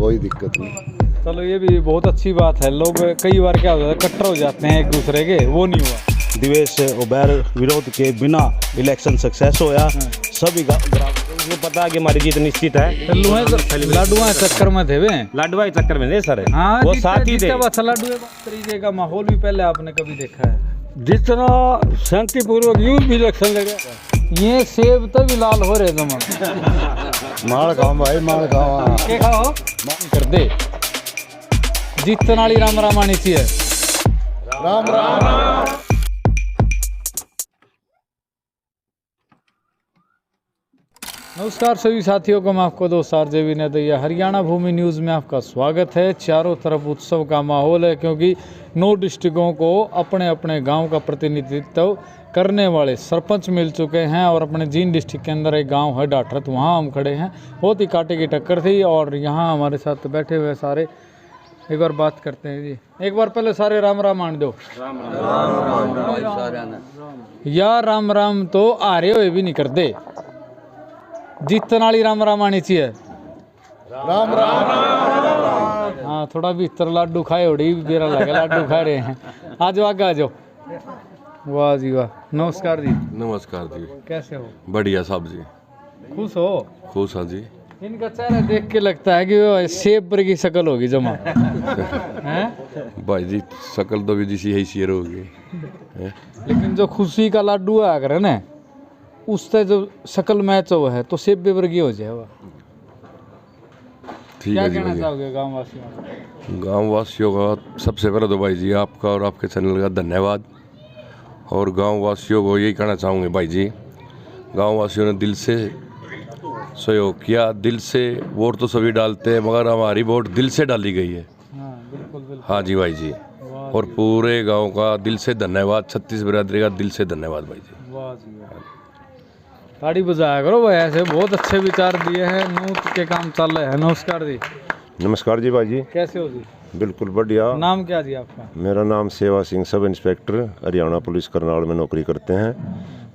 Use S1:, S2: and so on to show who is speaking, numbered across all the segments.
S1: कोई दिक्कत नहीं।
S2: चलो ये भी बहुत अच्छी बात है। लोग कई बार क्या होता है कट्टर हो जाते हैं एक दूसरे के, वो नहीं हुआ।
S3: द्वेष और विरोध के बिना इलेक्शन सक्सेस होया। सभी को पता है कि हमारी जीत निश्चित है।
S2: लाडुआ चक्कर में थे वे,
S3: लाडवा के चक्कर में नहीं सर,
S2: हाँ
S3: वो साथ ही थे।
S2: लाडुए तरीके का माहौल भी पहले आपने कभी देखा है?
S4: जितना शांतिपूर्वक यूथ भी इलेक्शन लगे,
S2: ये सेब तभी लाल हो रहे तुम
S1: माल खाओ भाई, माल खाओ।
S2: के खाओ कर दे जीतन वाली राम रामानी चाहिए।
S1: राम राम।
S2: नमस्कार सभी साथियों को, मैं आपको दोस्त आरजे विनय दैया, हरियाणा भूमि न्यूज़ में आपका स्वागत है। चारों तरफ उत्सव का माहौल है क्योंकि 9 डिस्ट्रिक्टों को अपने अपने गांव का प्रतिनिधित्व करने वाले सरपंच मिल चुके हैं और अपने जींद डिस्ट्रिक्ट के अंदर एक गांव है डाठरत, वहां हम खड़े हैं। बहुत ही कांटे की टक्कर थी और यहां हमारे साथ बैठे हुए सारे एक बार बात करते हैं जी। एक बार पहले सारे राम राम मान दो। राम यार राम राम तो आ रहे हुए भी नहीं कर दे, जीतन वाली राम राम आनी चाहिए।
S1: राम राम।
S2: हाँ थोड़ा भीतर लाडू खाए उड़ी मेरा लगा लाडू खा रहे हैं। आ जाओ आगे आ जाओ। वाह जी वाह, नमस्कार जी।
S5: नमस्कार जी।
S2: कैसे हो?
S5: बढ़िया साहब जी।
S2: खुश हो?
S5: खुश हाँ जी।
S2: इनका चेहरा देख के लगता है कि वो सेब पर की शक्ल होगी जमा हैं?
S5: भाई जी शकल तो भी जिसी है शेर होगी।
S2: लेकिन जो खुशी का लाडू आ कर ना उससे जो शक्ल मैच हो है तो सेब वर्गी हो जाए। वो
S5: ठीक
S2: क्या
S5: है जी।
S2: कहना
S5: भैया
S2: चाहोगे गाँव वासियों को?
S5: गाँव वासियों का सबसे पहले तो भाई जी आपका और आपके चैनल का धन्यवाद। और गाँव वासियों को यही कहना चाहूँगे भाई जी, गाँव वासियों ने दिल से सहयोग किया। दिल से वोट तो सभी डालते हैं मगर हमारी वोट दिल से डाली गई है।
S2: हाँ बिल्कुल बिल्कुल।
S5: हाँ जी भाई जी। और पूरे गांव का दिल से धन्यवाद, 36 बिरादरी का दिल से धन्यवाद भाई जी।
S2: वाह जी वाह, ताड़ी बजाया करो भाई, ऐसे बहुत अच्छे विचार दिए हैं। नूत के काम चल रहे हैं। नमस्कार जी।
S1: नमस्कार जी भाई जी।
S2: कैसे हो जी?
S1: बिल्कुल बढ़िया।
S2: नाम क्या जी आपका?
S1: मेरा नाम सेवा Singh, sub inspector, Haryana police Karnal में नौकरी करते हैं।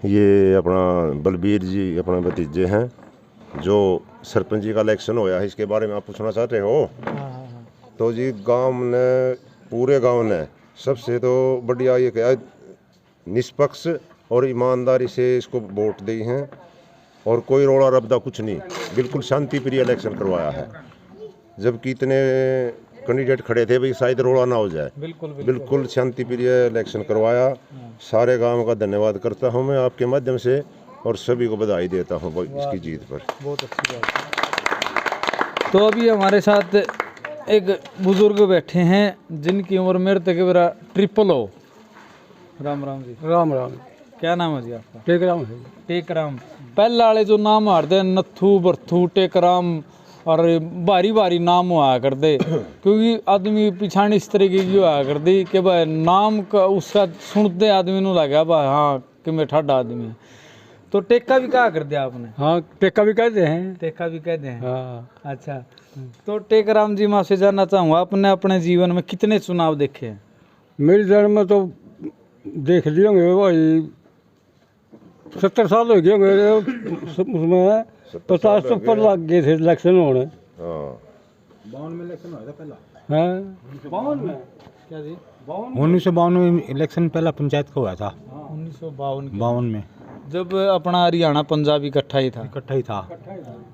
S1: ये अपना बलबीर जी अपने भतीजे हैं। जो सरपंच जी का इलेक्शन होया है इसके बारे में आप पूछना चाहते हो? तो जी गांव ने, पूरे गांव ने सबसे तो बढ़िया ये क्या निष्पक्ष और ईमानदारी से इसको वोट दी हैं और कोई रोड़ा रबदा कुछ नहीं, बिल्कुल शांति प्रिय इलेक्शन करवाया है। जबकि इतने कैंडिडेट खड़े थे भाई शायद रोड़ा ना हो जाए, बिल्कुल शांति प्रिय इलेक्शन करवाया। सारे गांव का धन्यवाद करता हूं मैं आपके माध्यम से और सभी को बधाई देता हूं इसकी जीत पर।
S2: बहुत अच्छी बात है। तो अभी हमारे साथ एक बुजुर्ग बैठे हैं जिनकी उम्र मेरे तकरीबन ट्रिपल हो। राम राम जी।
S4: राम राम।
S2: क्या नाम है जी आपका?
S4: टेकराम है।
S2: टेकराम। पहले वाले जो नाम हारते नथू बर्थू टेकराम और भारी भारी नाम हुआ कर दे क्योंकि आदमी पिछाड़ी इस तरीके की हुआ कर दी कि भाई नाम का उसका सुनते आदमी ਨੂੰ लगा भाई हाँ कि मैं ठाडा आदमी है। तो टेक्का भी कहा कर दिया आपने?
S4: हाँ टेक्का भी कहते हैं।
S2: टेक्का भी कहते हैं।
S4: हाँ।
S2: अच्छा, तो टेकराम जी मैं आपसे जानना चाहूँगा, आपने अपने जीवन में कितने चुनाव देखे हैं?
S4: मेरे जन्म में तो देख लिए होंगे भाई 70 साल हो गए होंगे। उसमें 50 तो ऊपर लग गए थे इलेक्शन होने।
S1: हाँ
S3: 52 में इलेक्शन हुआ था पहला।
S4: हाँ
S2: 52 में? क्या जी?
S3: 1952 में इलेक्शन पहला पंचायत का हुआ था।
S2: 1952
S3: में
S2: जब अपना हरियाणा पंजाब इकट्ठा ही था।
S3: इकट्ठा ही था।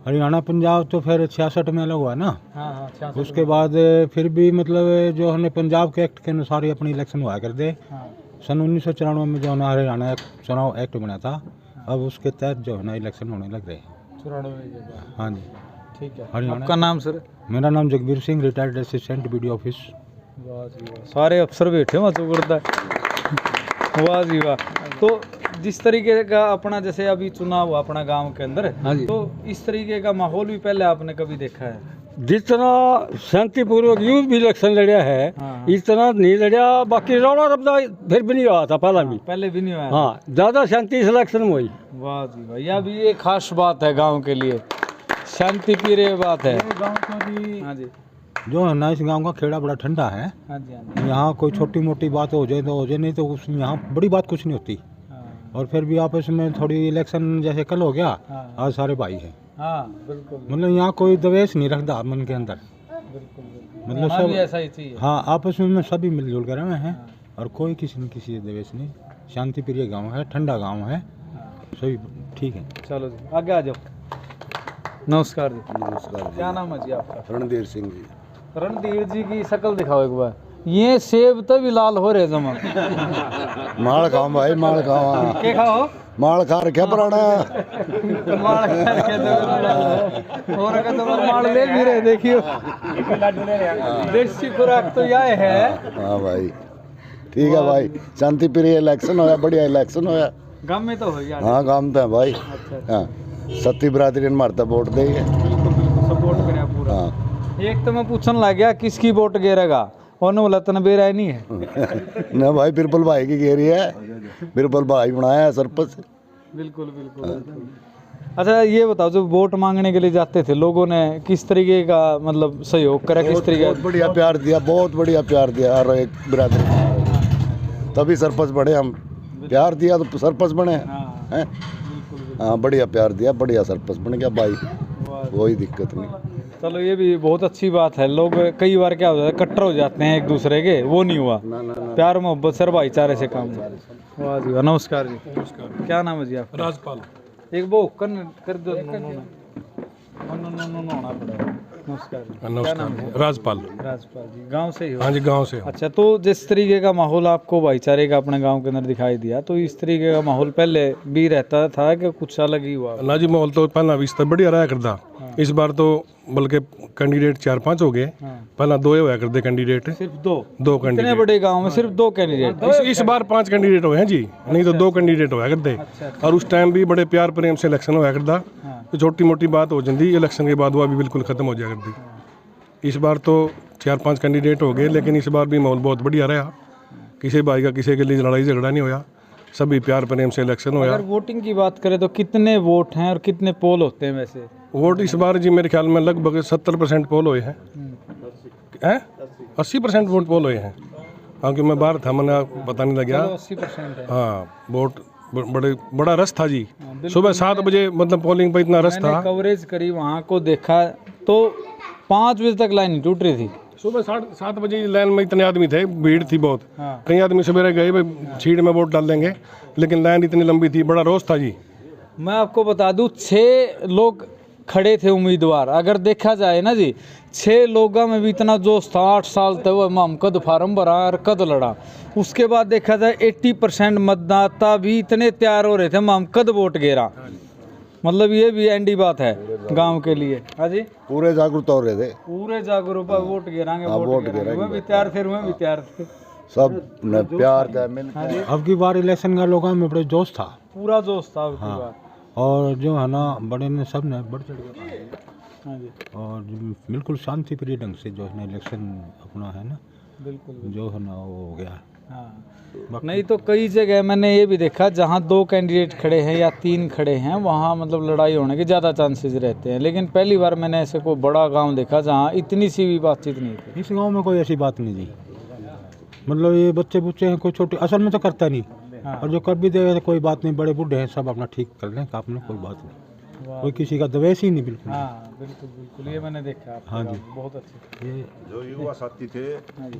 S3: हरियाणा पंजाब तो फिर 66 में अलग हुआ ना।
S2: हाँ हाँ 66।
S3: उसके बाद फिर भी मतलब जो हमने पंजाब के एक्ट के अनुसार ही अपनी इलेक्शन हुआ कर दे।
S2: हाँ।
S3: सन 1994 में जो है ना हरियाणा चुनाव एक्ट बना था, अब उसके तहत जो है ना इलेक्शन होने लग रहे हैं।
S2: 94।
S3: हाँ जी
S2: ठीक है।
S3: हरियाणा।
S2: आपका नाम सर?
S3: मेरा नाम Jagbir Singh, retired assistant BDO office.
S2: वाह जी वाह, सारे अफसर बैठे वहाँ तो करता है। वाह जी वाह। तो जिस तरीके का अपना जैसे अभी चुनाव हुआ अपना गांव के अंदर,
S4: हाँ जी।
S2: तो इस तरीके का माहौल भी पहले आपने कभी देखा है?
S4: जितना शांतिपूर्वक यूथ भी इलेक्शन लड़िया है
S2: हाँ।
S4: इतना नहीं लड़िया। बाकी रोड़ा रबदा फिर भी नहीं हुआ था पहला भी।
S2: पहले भी नहीं हुआ?
S4: हाँ ज़्यादा शांति इस इलेक्शन में हुई।
S2: वाह जी वाह, यह भी एक खास बात है गांव के लिए, शांति प्रिय बात है।
S3: गाँव का भी
S2: हाँ जी।
S3: जो है ना इस गांव का खेड़ा बड़ा ठंडा है।
S2: हाँ जी हाँ जी।
S3: यहाँ कोई छोटी मोटी बात हो जाए तो हो जाए, नहीं तो उसमें यहाँ बड़ी बात कुछ नहीं होती।
S2: हाँ।
S3: और फिर भी आपस में थोड़ी इलेक्शन जैसे कल हो गया,
S2: हाँ।
S3: आज सारे भाई हैं।
S2: हाँ बिल्कुल।
S3: मतलब यहाँ कोई द्वेष नहीं रखता मन के अंदर।
S2: मतलब सब ऐसा ही चाहिए।
S6: हाँ, आपस में सभी मिलजुल कर रहे हैं और कोई किसी न किसी से द्वेष नहीं। शांति प्रिय गांव है, ठंडा गांव है, सभी ठीक है।
S2: चलो जी आगे आ जाओ। नमस्कार जी।
S1: नमस्कार
S2: क्या नाम है जी आपका?
S1: रणधीर सिंह जी।
S2: रणधीर जी की शक्ल दिखाओ एक बार। ये सेब तभी लाल हो रहे जमा।
S1: माल खाओ भाई, माल खाओ।
S2: क्या खाओ?
S1: माल खा रखे पुराना।
S2: माल करके तो और का तो माल ले भी रहे, देखियो देसी खुराक तो यह है।
S1: हाँ भाई ठीक है भाई, शांति प्रिय इलेक्शन होया, बढ़िया इलेक्शन होया।
S2: गांव में तो हो गया।
S1: हाँ काम तो है भाई। हाँ सती बरादरी ने मारता वोट दे।
S2: बिल्कुल बिल्कुल सपोर्ट करें पूरा।
S1: हाँ
S2: एक तो मैं पूछने लग गया किसकी वोट गिरेगा, और बोला तन बेराय नहीं है।
S1: न भाई बिरबल भाई की घेरी है, बिरबल भाई बनाया है सरपंच।
S2: बिल्कुल बिल्कुल। अच्छा ये बताओ, जब वोट मांगने के लिए जाते थे लोगों ने किस तरीके का मतलब सहयोग करा, किस तरीके
S1: बहुत बढ़िया प्यार दिया, बहुत बढ़िया प्यार दिया हर एक बिरादरी, तभी सरपंच बने हम। प्यार दिया तो सरपंच बने हैं। हाँ बढ़िया प्यार दिया, बढ़िया सरपंच बन गया भाई, कोई दिक्कत नहीं।
S2: चलो ये भी बहुत अच्छी बात है। लोग कई बार क्या होता है कट्टर हो जाते हैं एक दूसरे के, वो नहीं हुआ। प्यार मोहब्बत सर भाईचारे से काम। वाह जी वाह। नमस्कार जी। नमस्कार। क्या नाम है जी आपका?
S5: राजपाल।
S2: एक वो कर दो। होना पड़ेगा। नमस्कार जी। क्या नाम है?
S5: राजपाल।
S2: राजपाल जी। गांव से ही हो?
S5: हाँ जी गांव से।
S2: अच्छा, तो जिस तरीके का माहौल आपको भाईचारे का अपने गांव के अंदर दिखाई दिया, तो इस तरीके का माहौल पहले भी रहता था कि कुछ अलग ही हुआ?
S5: ना जी माहौल तो पहला भी इस बढ़िया रहा करता। इस बार तो बल्कि कैंडिडेट 4-5 हो गए। पहला 2 ही होया करते कैंडिडेट।
S2: सिर्फ दो
S5: इतने
S2: कैंडिडेट? बड़े गांव में सिर्फ 2 कैंडिडेट?
S5: इस बार 5 कैंडिडेट हुए हैं जी, नहीं तो 2 कैंडिडेट होया करते। और उस टाइम भी बड़े प्यार प्रेम से इलेक्शन होया करता। तो छोटी मोटी बात हो जाती, इलेक्शन के बाद वो भी बिल्कुल खत्म हो जाया करती। इस बार तो 4-5 कैंडिडेट हो गए, लेकिन इस बार भी माहौल बहुत बढ़िया रहा। किसी भाई का किसी के लिए लड़ाई झगड़ा नहीं होया, सभी प्यार प्रेम से इलेक्शन होया।
S2: अगर वोटिंग की बात करें तो कितने वोट हैं और कितने पोल होते हैं वैसे?
S5: वोट इस बार जी मेरे ख्याल में लगभग 70% पोल हुए हैं। 80% वोट पोल हुए हैं, क्योंकि मैं बाहर था, मैंने पता नहीं लगा।
S2: 80% है।
S5: हाँ वोट बड़ा रश था जी। सुबह 7 बजे मतलब पोलिंग पे इतना रश था।
S2: मैंने कवरेज करी, वहाँ को देखा तो 5 बजे तक लाइन टूट रही थी।
S5: सुबह 7 बजे लाइन में इतने आदमी थे, भीड़ थी बहुत। कई आदमी सवेरे गए भाई सीट में वोट डाल देंगे, लेकिन लाइन इतनी लंबी थी, बड़ा रोष था जी।
S2: मैं आपको बता दूं 6 लोग खड़े थे उम्मीदवार। अगर देखा जाए ना जी, 6 लोगों में भी इतना जोश था। 8 साल तक वो हम कद फार्म भरा और कद लड़ा। उसके बाद देखा जाए 80% मतदाता भी इतने तैयार हो रहे थे हम कद वोट गिरा। मतलब ये भी एंडी बात है गांव के लिए। हाँ जी,
S1: पूरे जागरूक हो रहे थे,
S2: पूरे जागरूक वोट गिराएंगे,
S1: वोट
S2: वोट
S1: गिराएंगे।
S2: गिराएंगे। भी तैयार थे, मैं भी तैयार थे,
S1: सब ने प्यार दिया मिल।
S6: अब की बार इलेक्शन का लोगों में बड़े जोश था,
S2: पूरा जोश था अब की बार।
S6: और जो है ना बड़े ने सब ने बढ़ चढ़ के
S2: हाँ जी
S6: और बिल्कुल शांति प्रिय ढंग से जो है ना इलेक्शन अपना है ना,
S2: बिल्कुल।
S6: जो है ना वो हो गया।
S2: हाँ, नहीं तो कई जगह मैंने ये भी देखा जहाँ 2 कैंडिडेट खड़े हैं या 3 खड़े हैं, वहाँ मतलब लड़ाई होने के ज़्यादा चांसेस रहते हैं। लेकिन पहली बार मैंने ऐसे कोई बड़ा गांव देखा जहाँ इतनी सी भी बातचीत नहीं थी।
S6: इस गांव में कोई ऐसी बात नहीं थी। मतलब ये बच्चे बुच्चे हैं, कोई छोटे असल में तो करता नहीं। और जो कर भी देगा तो कोई बात नहीं, बड़े बूढ़े हैं सब अपना ठीक कर लें, आपने कोई बात नहीं, कोई किसी का द्वेष ही नहीं बिल्कुल।
S2: हाँ बिल्कुल बिल्कुल, ये मैंने देखा।
S6: हाँ जी,
S2: बहुत अच्छे।
S6: ये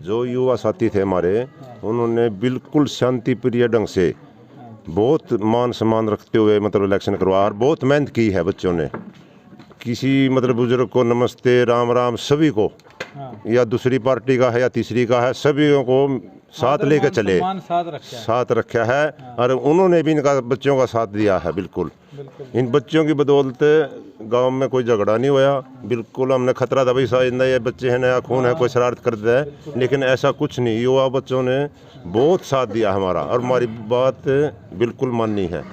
S1: जो युवा साथी थे हमारे, उन्होंने बिल्कुल शांति प्रिय ढंग से बहुत मान सम्मान रखते हुए मतलब इलेक्शन करवा, और बहुत मेहनत की है बच्चों ने। किसी मतलब बुजुर्ग को नमस्ते राम राम सभी को, या दूसरी पार्टी का है या तीसरी का है, सभी को साथ लेकर चले, साथ रखा है। और उन्होंने भी इनका बच्चों का साथ दिया है बिल्कुल। इन बच्चों की बदौलत गांव में कोई झगड़ा नहीं होया। बिल्कुल हमने खतरा था भाई शायद ये बच्चे हैं, नया खून है, कोई शरारत कर दे है, लेकिन ऐसा कुछ नहीं। युवा बच्चों ने बहुत साथ दिया हमारा, और हमारी बात बिल्कुल माननी है,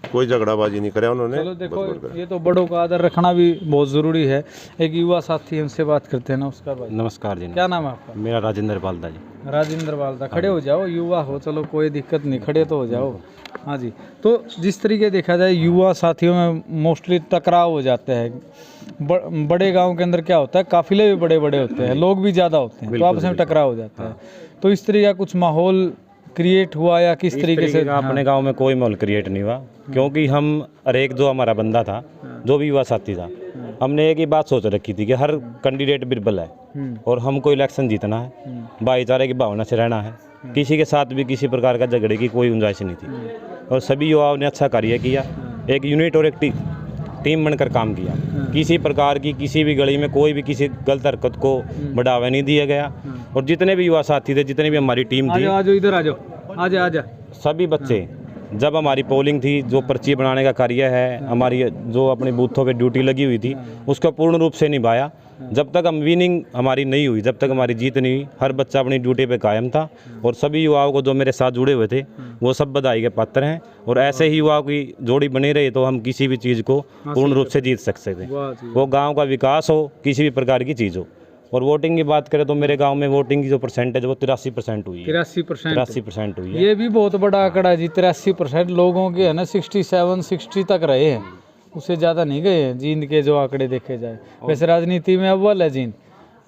S1: कोई झगड़ाबाजी नहीं करे उन्होंने।
S2: चलो देखो, ये तो बड़ों का आदर रखना भी बहुत ज़रूरी है। एक युवा साथी है, उनसे बात करते हैं। नमस्कार भाई।
S3: नमस्कार जी।
S2: क्या नाम है आपका?
S3: मेरा राजेंद्र बालदा जी।
S2: राजेंद्र बालदा, खड़े हो जाओ। युवा हो, चलो कोई दिक्कत नहीं, खड़े तो हो जाओ। हाँ जी, तो जिस तरीके देखा जाए युवा साथियों में मोस्टली टकराव हो जाते हैं। बड़े गांव के अंदर क्या होता है, काफिले भी बड़े बड़े होते हैं, लोग भी ज़्यादा होते हैं, तो आपस में टकराव हो जाता है। तो इस तरीके का कुछ माहौल क्रिएट हुआ या किस तरीके से?
S3: अपने गांव में कोई माहौल क्रिएट नहीं हुआ, क्योंकि हम हर एक जो हमारा बंदा था, जो भी युवा साथी था, हमने एक ही बात सोच रखी थी कि हर कैंडिडेट बिरबल है और हमको इलेक्शन जीतना है, भाईचारे की भावना से रहना है, किसी के साथ भी किसी प्रकार का झगड़े की कोई गुंजाइश नहीं थी और सभी युवाओं ने अच्छा कार्य किया, एक यूनिट और एक टीम बनकर काम किया। किसी प्रकार की किसी भी गली में कोई भी किसी गलत हरकत को बढ़ावा नहीं दिया गया और जितने भी युवा साथी थे, जितनी भी हमारी टीम थी,
S2: आ जाओ इधर आ जाओ, आ जा
S3: सभी बच्चे जब हमारी पोलिंग थी, जो पर्ची बनाने का कार्य है, हमारी जो अपने बूथों पे ड्यूटी लगी हुई थी, उसको पूर्ण रूप से निभाया। जब तक हम विनिंग हमारी नहीं हुई, जब तक हमारी जीत नहीं हुई, हर बच्चा अपनी ड्यूटी पे कायम था और सभी युवाओं को जो मेरे साथ जुड़े हुए थे वो सब बधाई के पात्र हैं और ऐसे ही युवाओं की जोड़ी बनी रही तो हम किसी भी चीज़ को पूर्ण रूप से जीत सकते थे। वो गाँव का विकास हो, किसी भी प्रकार की चीज़ हो। और वोटिंग की बात करें तो मेरे गांव में वोटिंग की जो परसेंटेज वो 83% हुई है। 83% हुई है।
S2: ये भी बहुत बड़ा आंकड़ा है जी, 83% लोगों के है ना 67-60 तक रहे हैं, उससे ज़्यादा नहीं गए हैं जींद के जो आंकड़े देखे जाए। वैसे राजनीति में अव्वल है जींद,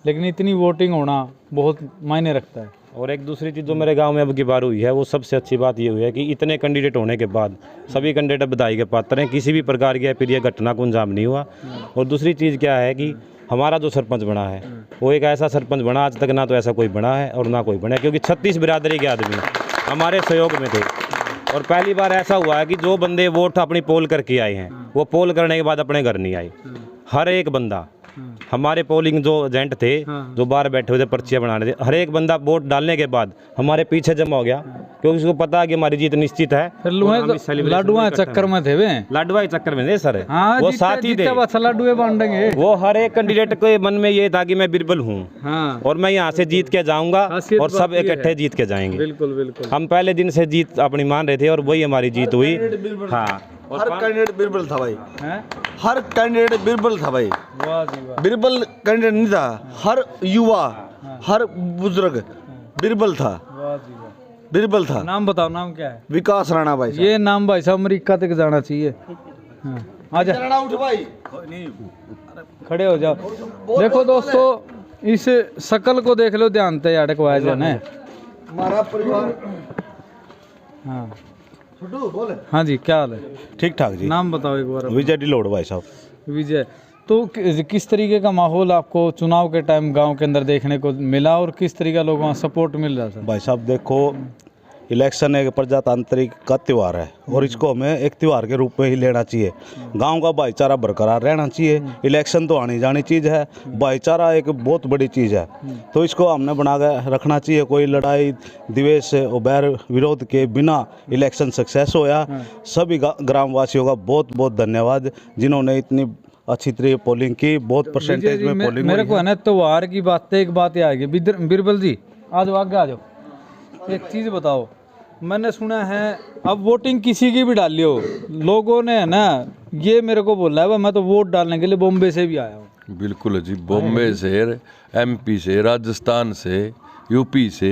S2: लेकिन इतनी वोटिंग होना बहुत मायने रखता है।
S3: और एक दूसरी चीज़ जो मेरे गांव में अब की बार हुई है, वो सबसे अच्छी बात ये हुई है कि इतने कैंडिडेट होने के बाद सभी कैंडिडेट बधाई के पात्र हैं, किसी भी प्रकार की अप्रिय घटना को अंजाम नहीं हुआ। और दूसरी चीज़ क्या है कि हमारा जो सरपंच बना है वो एक ऐसा सरपंच बना, आज तक ना तो ऐसा कोई बना है और ना कोई बना है, क्योंकि 36 बिरादरी के आदमी हमारे सहयोग में थे। और पहली बार ऐसा हुआ है कि जो बंदे वोट अपनी पोल करके आए हैं वो पोल करने के बाद अपने घर नहीं आए। हर एक बंदा, हमारे पोलिंग जो एजेंट थे जो बाहर बैठे हुए थे पर्चियाँ बनाने थे, हर एक बंदा वोट डालने के बाद हमारे पीछे जमा हो गया, क्योंकि उसको पता है कि हमारी जीत निश्चित है।
S2: फिर लाडुआ चक्कर में थे वे,
S3: लाडुआ चक्कर में थे सर।
S2: हाँ,
S3: वो साथ ही थे,
S2: लाडुए बांटेंगे।
S3: वो हर एक कैंडिडेट के मन में ये था कि मैं बिरबल हूँ और मैं यहाँ से जीत के जाऊंगा और सब इकट्ठे जीत के जाएंगे।
S2: बिल्कुल बिल्कुल,
S3: हम पहले दिन से जीत अपनी मान रहे थे और वही हमारी जीत हुई। हाँ,
S7: हर कैंडिडेट बिरबल था भाई, हर कैंडिडेट बिरबल था भाई, बिरबल कैंडिडेट नहीं था, हर युवा हर बुजुर्ग बिरबल था, बिरबल था।
S2: नाम बताओ, नाम क्या है?
S7: विकास राणा भाई।
S2: ये नाम भाई साहब अमेरिका तक जाना चाहिए। आजा
S7: राणा उठ भाई,
S2: खड़े हो जाओ। देखो दोस्तों, इस शकल को देख लो ध्यान से, यार को जन है
S7: हमारा परिवार।
S2: हाँ
S7: छोटू बोले।
S2: हाँ जी, क्या हाल है?
S3: ठीक ठाक जी।
S2: नाम बताओ एक बार।
S3: विजय डिलोड भाई साहब।
S2: विजय, तो किस तरीके का माहौल आपको चुनाव के टाइम गांव के अंदर देखने को मिला और किस तरीके का लोगों का सपोर्ट मिल रहा था?
S3: भाई साहब देखो, इलेक्शन एक प्रजातांत्रिक का त्यौहार है और इसको हमें एक त्यौहार के रूप में ही लेना चाहिए। गांव का भाईचारा बरकरार रहना चाहिए। इलेक्शन तो आनी जानी चीज़ है, भाईचारा एक बहुत बड़ी चीज़ है, तो इसको हमने बना के रखना चाहिए। कोई लड़ाई द्वेष और बैर विरोध के बिना इलेक्शन सक्सेस होया। सभी ग्रामवासियों का बहुत बहुत धन्यवाद जिन्होंने इतनी अच्छी तरह पोलिंग की, बहुत परसेंटेज में पोलिंग।
S2: मेरे को है ना त्यौहार की बात एक बात आ गई। बिरबल जी आ जाओ, आगे आ जाओ। एक चीज़ बताओ, मैंने सुना है अब वोटिंग किसी की भी डाल लियो, लोगों ने है ना ये मेरे को बोला है मैं तो वोट डालने के लिए बॉम्बे से भी आया हूँ।
S5: बिल्कुल जी, बॉम्बे से, MP से, राजस्थान से, यूपी से,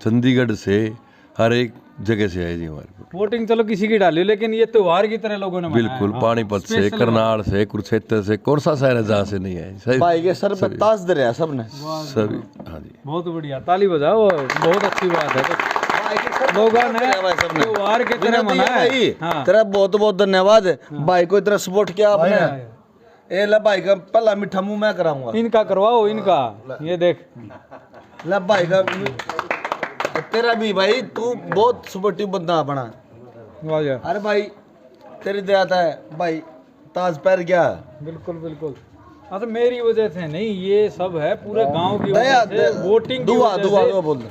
S5: चंडीगढ़ से, हर एक जगह से है जी हमारे।
S2: वोटिंग चलो किसी की डाली, लेकिन ये त्योहार की तरह लोगों ने मनाया।
S5: बिल्कुल, पानीपत से, करनाल से, कुरुक्षेत्र से, कौन सा शहर है जहाँ से नहीं है
S7: भाई के सर पे ताज दे रहा सबने
S5: सभी। हाँ जी,
S2: बहुत बढ़िया, ताली बजाओ, बहुत अच्छी बात है। तो लोगों ने त्योहार के तरह मनाया। हाँ।
S7: तेरा बहुत बहुत धन्यवाद भाई को इतना सपोर्ट किया आपने। ए ले भाई का पहला मीठा मुंह मैं कराऊंगा।
S2: इनका करवाओ, इनका ये देख
S7: ले भाई का तेरा भी भाई, तू बहुत सपोर्टिव बंदा बना। अरे भाई तेरी दया है भाई, ताज पैर गया।
S2: बिल्कुल बिल्कुल, हाँ तो मेरी वजह से नहीं, ये सब है पूरे गांव की वजह से, वोटिंग की
S7: दुआ
S2: वजह
S7: दुआ
S2: से।
S7: दुआ बोल।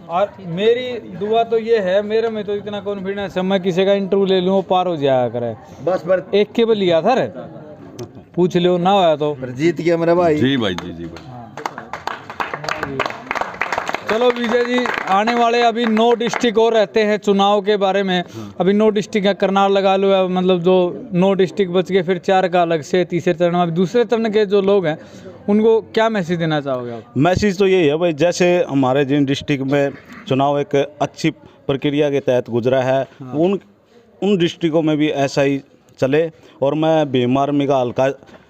S2: और मेरी दुआ तो ये है, मेरे में तो इतना कॉन्फिडेंस है, मैं किसी का इंटरव्यू ले लूँ पार हो जाया करे।
S7: बस पर
S2: एक के भी लिया था रे, पूछ लियो ना होया तो
S7: जीत गया मेरा भाई।
S5: जी भाई, जी भाई।
S2: चलो विजय जी, आने वाले अभी 9 डिस्ट्रिक्ट और रहते हैं चुनाव के बारे में। अभी 9 डिस्ट्रिक्ट है, करनाल लगा लो, मतलब जो 9 डिस्ट्रिक्ट बच गए, फिर 4 का अलग से तीसरे चरण में। अभी दूसरे चरण के जो लोग हैं उनको क्या मैसेज देना चाहोगे आप?
S3: मैसेज तो यही है भाई, जैसे हमारे जिन डिस्ट्रिक्ट में चुनाव एक अच्छी प्रक्रिया के तहत गुजरा है, उन डिस्ट्रिक्टों में भी ऐसा ही चले। और मैं भीम आर्मी का हल्का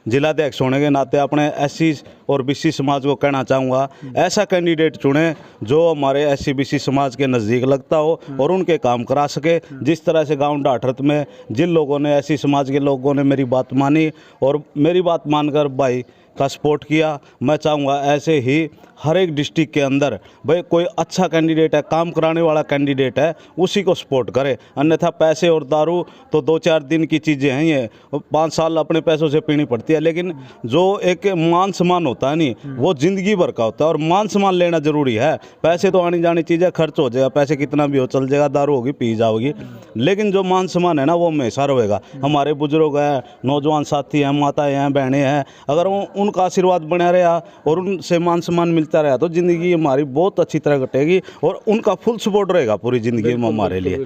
S8: जिलाध्यक्ष होने के नाते अपने एससी और बीसी समाज को कहना चाहूँगा, ऐसा कैंडिडेट चुने जो हमारे एससी बीसी समाज के नज़दीक लगता हो और उनके काम करा सके। जिस तरह से गांव डाठरत में जिन लोगों ने, एससी समाज के लोगों ने मेरी बात मानी और मेरी बात मानकर भाई का सपोर्ट किया, मैं चाहूँगा ऐसे ही हर एक डिस्ट्रिक्ट के अंदर भाई कोई अच्छा कैंडिडेट है, काम कराने वाला कैंडिडेट है, उसी को सपोर्ट करे। अन्यथा पैसे और दारू तो 2-4 दिन की चीज़ें हैं, ये 5 साल अपने पैसों से पीनी पड़ती है, लेकिन जो एक मान सम्मान होता है नहीं, वो ज़िंदगी भर का होता है और मान सम्मान लेना ज़रूरी है। पैसे तो आनी जानी चीज़ है, खर्च हो जाएगा, पैसे कितना भी हो चल जाएगा, दारू होगी पी जाओगी, लेकिन जो मान सम्मान है ना वो हमेशा रहेगा। हमारे बुजुर्ग हैं, नौजवान साथी हैं, माताएँ हैं, बहनें हैं, अगर उनका आशीर्वाद बना रहा और उनसे मान सम्मान मिलता रहा तो ज़िंदगी हमारी बहुत अच्छी तरह कटेगी और उनका फुल सपोर्ट रहेगा पूरी ज़िंदगी में हमारे लिए।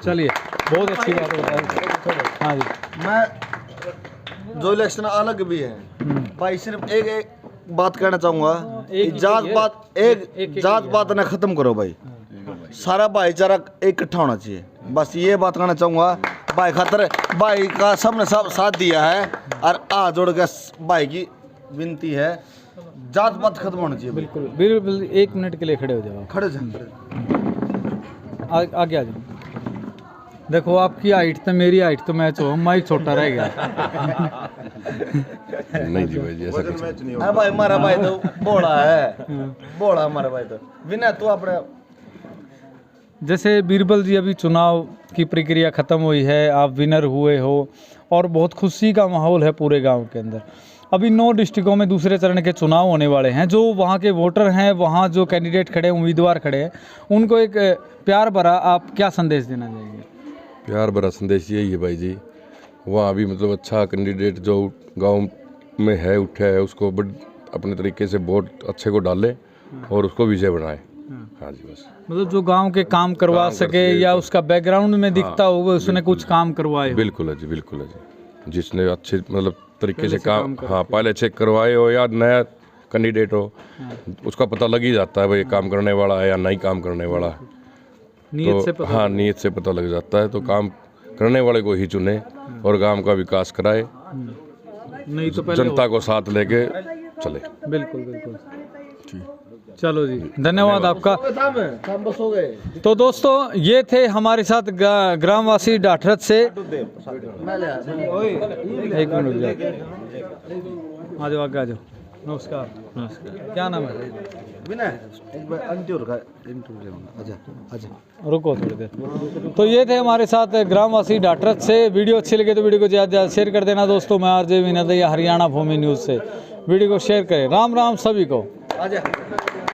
S2: चलिए, बहुत अच्छी बात बताई। हाँ जी,
S7: मैं जो इलेक्शन अलग भी है भाई, सिर्फ एक बात कहना चाहूँगा, जात पात ना ख़त्म करो भाई, सारा भाईचारा इकट्ठा होना चाहिए, बस ये बात कहना चाहूँगा। भाई खातर भाई का सबने सब साथ दिया है और हाथ जोड़ के भाई की विनती है, जात पात खत्म होना चाहिए।
S2: बिल्कुल बिल्कुल, 1 मिनट के लिए खड़े हो जाओ,
S7: खड़े जाओ,
S2: आगे आ जाओ। देखो आपकी हाइट तो मेरी हाइट तो मैच हो, माइक छोटा रह गया।
S5: नहीं जी भाई जी, ऐसा कुछ नहीं।
S7: हाँ भाई, हमारा भाई तो बोड़ा है, बोड़ा हमारा भाई तो। विनय तू अपने,
S2: जैसे बीरबल जी अभी चुनाव की प्रक्रिया ख़त्म हुई है, आप विनर हुए हो और बहुत खुशी का माहौल है पूरे गांव के अंदर। अभी 9 डिस्ट्रिक्टों में दूसरे चरण के चुनाव होने वाले हैं। जो वहाँ के वोटर हैं, वहाँ जो कैंडिडेट खड़े हैं, उम्मीदवार खड़े हैं, उनको एक प्यार भरा आप क्या संदेश देना चाहेंगे?
S5: प्यार भरा संदेश यही है भाई जी, वहाँ भी मतलब अच्छा कैंडिडेट जो गांव में है, उठा है, उसको अपने तरीके से वोट अच्छे को डाले और उसको विजय बनाए। हाँ जी, बस
S2: मतलब जो गांव के काम करवा सके या उसका बैकग्राउंड में दिखता हो वो उसने कुछ काम करवाए।
S5: बिल्कुल है जी, बिल्कुल है जी। जिसने अच्छे मतलब तरीके से काम, हाँ, पहले चेक करवाए हो या नया कैंडिडेट हो, उसका पता लग ही जाता है भाई काम करने वाला है या नहीं काम करने वाला है।
S2: नीयत से पता,
S5: हाँ, नीयत से पता लग जाता है, तो काम करने वाले को ही चुने और गांव का विकास कराए,
S2: नहीं तो पहले
S5: जनता को साथ लेके चले।
S2: बिल्कुल बिल्कुल, चलो जी, धन्यवाद आपका। तो दोस्तों, ये थे हमारे साथ ग्रामवासी डाठरत से। एक मिनट आ जाओ, आगे आ जाओ। नमस्कार। नमस्कार, क्या नाम है?
S7: विनय,
S2: रुको थोड़ी देर। तो ये थे हमारे साथ ग्रामवासी डाठरत से। वीडियो अच्छी लगे तो वीडियो को ज़्यादा से ज़्यादा शेयर कर देना दोस्तों। मैं आरजे विनय दैया, हरियाणा भूमि न्यूज़ से। वीडियो को शेयर करें। राम राम सभी को।